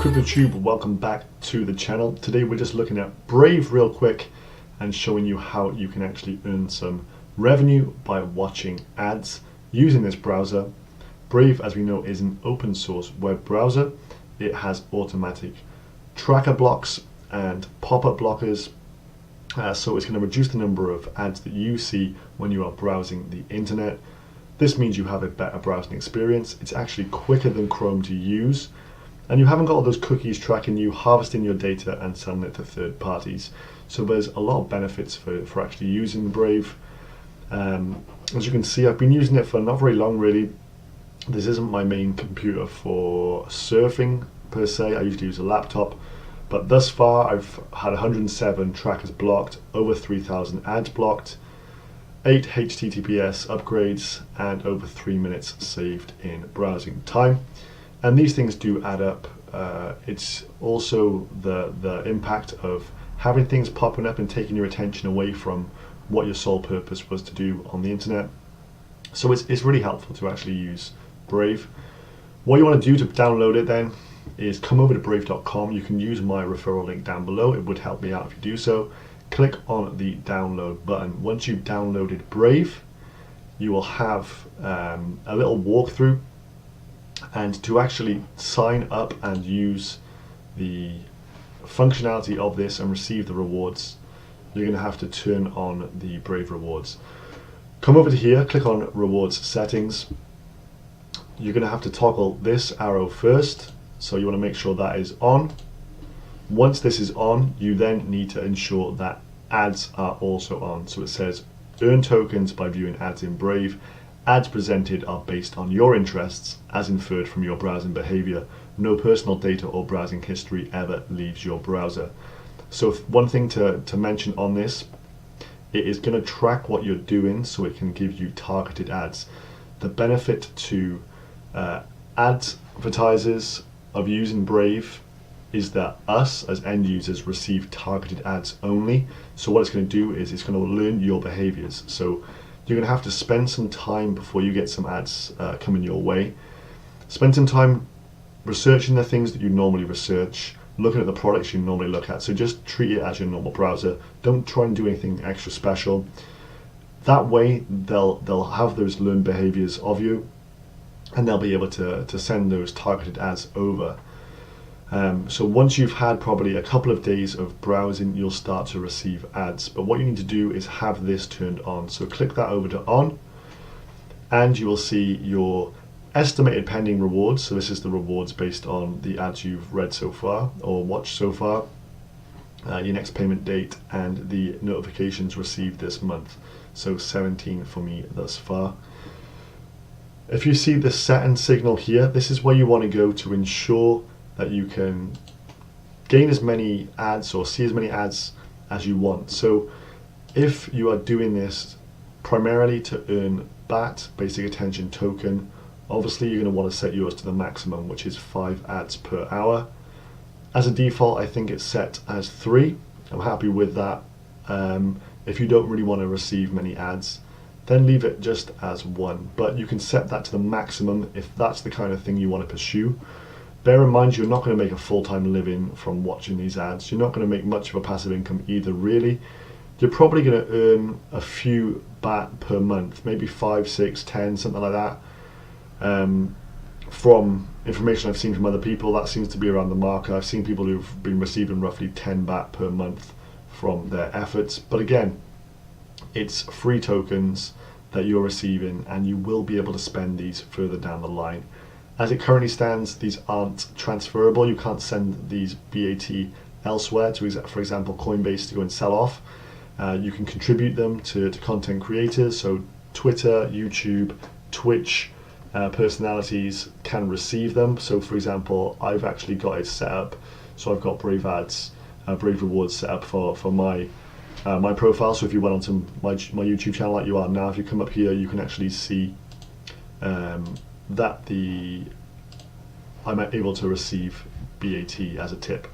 CryptoTube? Welcome back to the channel. Today we're just looking at Brave real quick and showing you how you can actually earn some revenue by watching ads using this browser. Brave, as we know, is an open source web browser. It has automatic tracker blocks and pop-up blockers, so it's going to reduce the number of ads that you see when you are browsing the internet. This means you have a better browsing experience. It's actually quicker than Chrome to use, and you haven't got all those cookies tracking you, harvesting your data and selling it to third parties. So there's a lot of benefits for actually using Brave. As you can see, I've been using it for not very long really. This isn't my main computer for surfing per se. I usually use a laptop, but thus far I've had 107 trackers blocked, over 3,000 ads blocked, 8 HTTPS upgrades, and over 3 minutes saved in browsing time. And these things do add up. It's also the impact of having things popping up and taking your attention away from what your sole purpose was to do on the internet. So it's really helpful to actually use Brave. What you want to do to download it then is come over to brave.com. You can use my referral link down below. It would help me out if you do so. Click on the download button. Once you've downloaded Brave, you will have a little walkthrough, and to actually sign up and use the functionality of this and receive the rewards, you're going to have to turn on the Brave rewards. Come over to here, click on rewards settings. You're going to have to toggle this arrow first, so you want to make sure that is on. Once this is on, you then need to ensure that ads are also on. So it says earn tokens by viewing ads in Brave. Ads presented are based on your interests as inferred from your browsing behavior. No personal data or browsing history ever leaves your browser. So one thing to mention on this, it is going to track what you're doing so it can give you targeted ads. The benefit to advertisers of using Brave is that us as end users receive targeted ads only. So what it's going to do is it's going to learn your behaviors. So you're going to have to spend some time before you get some ads coming your way. Spend some time researching the things that you normally research, looking at the products you normally look at. So just treat it as your normal browser. Don't try and do anything extra special. That way they'll have those learned behaviors of you, and they'll be able to send those targeted ads over. So once you've had probably a couple of days of browsing, you'll start to receive ads. But what you need to do is have this turned on. So click that over to on, and you will see your estimated pending rewards. So this is the rewards based on the ads you've read so far or watched so far, your next payment date, and the notifications received this month. So 17 for me thus far. If you see the set and signal here, this is where you want to go to ensure that you can gain as many ads or see as many ads as you want. So if you are doing this primarily to earn BAT, basic attention token, obviously you're going to want to set yours to the maximum, which is 5 ads per hour. As a default, I think it's set as 3. I'm happy with that. If you don't really want to receive many ads, then leave it just as 1. But you can set that to the maximum if that's the kind of thing you want to pursue. Bear in mind, you're not going to make a full-time living from watching these ads. You're not going to make much of a passive income either, really. You're probably going to earn a few BAT per month, maybe 5, 6, 10, something like that. From information I've seen from other people, that seems to be around the mark. I've seen people who've been receiving roughly 10 BAT per month from their efforts. But again, it's free tokens that you're receiving, and you will be able to spend these further down the line. As it currently stands, these aren't transferable. You can't send these BAT elsewhere to, for example, Coinbase to go and sell off. You can contribute them to content creators, so Twitter, YouTube, Twitch personalities can receive them. So for example, I've actually got it set up, so I've got Brave ads, Brave rewards set up for my my profile. So if you went onto my YouTube channel like you are now, if you come up here, you can actually see that I'm able to receive BAT as a tip.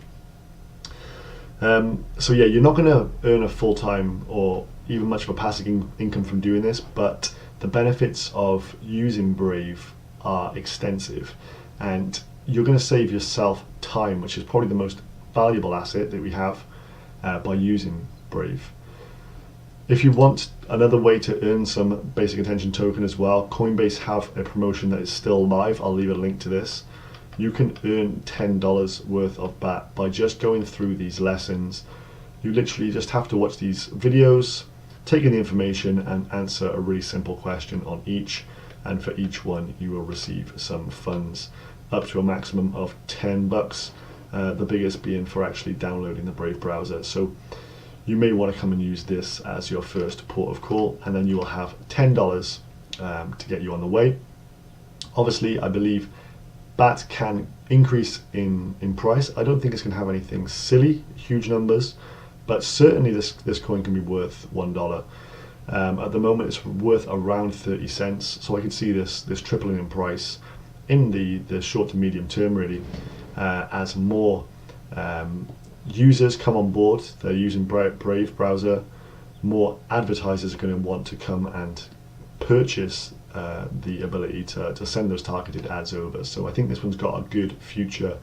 So yeah, you're not going to earn a full-time or even much of a passive income from doing this, but the benefits of using Brave are extensive, and you're going to save yourself time, which is probably the most valuable asset that we have by using Brave. If you want another way to earn some basic attention token as well, Coinbase have a promotion that is still live. I'll leave a link to this. You can earn $10 worth of BAT by just going through these lessons. You literally just have to watch these videos, take in the information and answer a really simple question on each, and for each one you will receive some funds up to a maximum of $10, the biggest being for actually downloading the Brave browser. So you may want to come and use this as your first port of call, and then you will have $10 to get you on the way. Obviously, I believe BAT can increase in price. I don't think it's going to have anything silly, huge numbers, but certainly this coin can be worth $1. At the moment, it's worth around 30 cents, so I can see this tripling in price in the short to medium term, really, as more users come on board. They're using Brave browser. More advertisers are going to want to come and purchase the ability to send those targeted ads over. So I think this one's got a good future,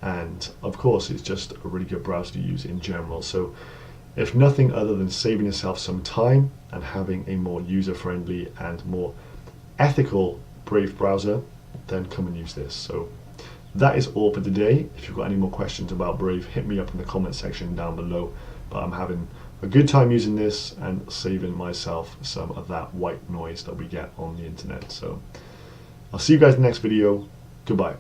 and of course it's just a really good browser to use in general. So if nothing other than saving yourself some time and having a more user-friendly and more ethical Brave browser, then come and use this. So that is all for today. If you've got any more questions about Brave, hit me up in the comment section down below. But I'm having a good time using this and saving myself some of that white noise that we get on the internet. So I'll see you guys in the next video. Goodbye.